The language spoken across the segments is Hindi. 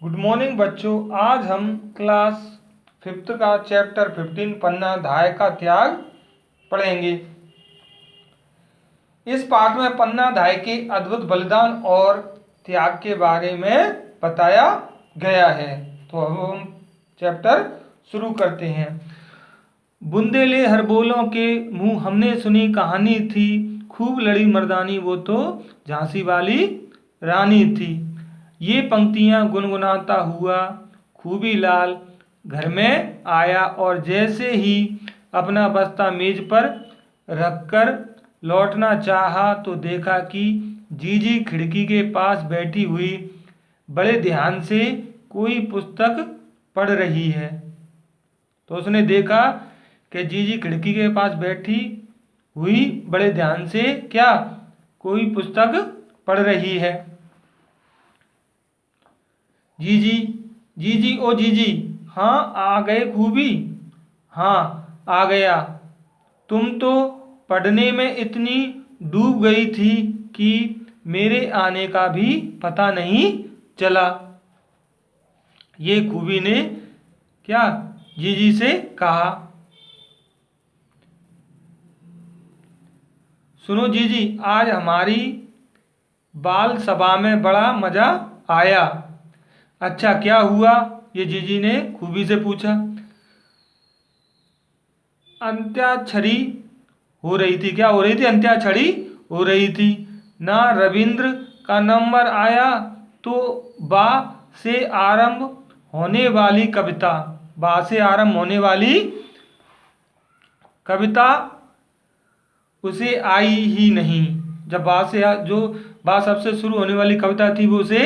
गुड मॉर्निंग बच्चों। आज हम क्लास 5th का चैप्टर 15 पन्ना धाय का त्याग पढ़ेंगे। इस पाठ में पन्ना धाय के अद्भुत बलिदान और त्याग के बारे में बताया गया है। तो अब हम चैप्टर शुरू करते हैं। बुंदेले हरबोलों के मुंह हमने सुनी कहानी थी, खूब लड़ी मर्दानी वो तो झांसी वाली रानी थी। ये पंक्तियां गुनगुनाता हुआ खूबी लाल घर में आया और जैसे ही अपना बस्ता मेज पर रखकर लौटना चाहा तो देखा कि जीजी खिड़की के पास बैठी हुई बड़े ध्यान से कोई पुस्तक पढ़ रही है। तो उसने देखा कि जीजी खिड़की के पास बैठी हुई बड़े ध्यान से क्या कोई पुस्तक पढ़ रही है। जीजी जीजी ओ जीजी, हाँ आ गए खूबी। हाँ आ गया। तुम तो पढ़ने में इतनी डूब गई थी कि मेरे आने का भी पता नहीं चला। ये खूबी ने क्या जीजी से कहा। सुनो जीजी, आज हमारी बाल सभा में बड़ा मजा आया। अच्छा क्या हुआ? ये जीजी ने खूबी से पूछा। अंत्याक्षरी हो रही थी। क्या हो रही थी? अंत्याक्षरी हो रही थी ना। रविंद्र का नंबर आया तो बा से आरंभ होने वाली कविता, बा से आरंभ होने वाली कविता उसे आई ही नहीं। जब बा से जो बा सबसे शुरू होने वाली कविता थी वो उसे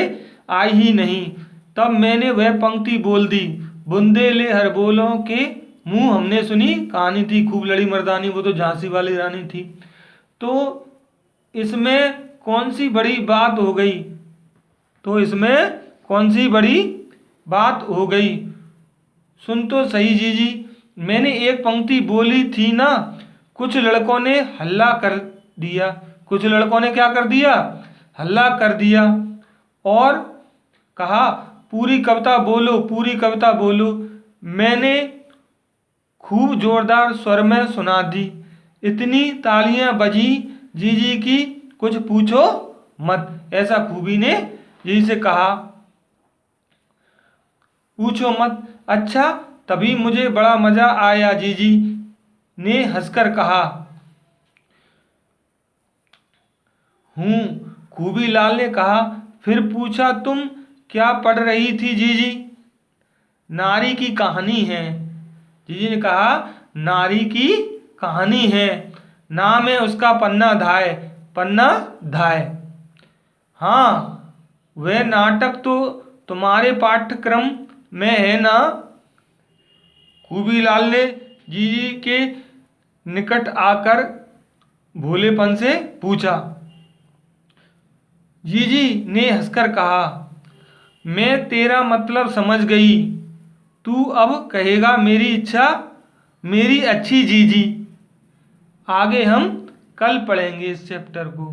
आई ही नहीं। तब मैंने वह पंक्ति बोल दी, बुंदेले हरबोलों के मुंह हमने सुनी कहानी थी, खूब लड़ी मर्दानी वो तो झांसी वाली रानी थी। तो इसमें कौन सी बड़ी बात हो गई? तो इसमें कौन सी बड़ी बात हो गई? सुन तो सही जीजी, मैंने एक पंक्ति बोली थी ना। कुछ लड़कों ने हल्ला कर दिया। कुछ लड़कों ने क्या कर दिया? हल्ला कर दिया और कहा पूरी कविता बोलो, पूरी कविता बोलो। मैंने खूब जोरदार स्वर में सुना दी। इतनी तालियां बजी जीजी की कुछ पूछो मत। ऐसा खूबी ने जीजी से कहा, पूछो मत। अच्छा तभी मुझे बड़ा मजा आया, जीजी ने हंसकर कहा। खूबी लाल ने कहा। फिर पूछा, तुम क्या पढ़ रही थी जीजी? नारी की कहानी है। जीजी ने कहा नारी की कहानी है, नाम है उसका पन्ना धाय। पन्ना धाय। हाँ वह नाटक तो तुम्हारे पाठ्यक्रम में है ना? खूबी लाल ने जीजी के निकट आकर भोलेपन से पूछा। जीजी ने हंसकर कहा, मैं तेरा मतलब समझ गई। तू अब कहेगा मेरी इच्छा, मेरी अच्छी जीजी। आगे हम कल पढ़ेंगे इस चैप्टर को।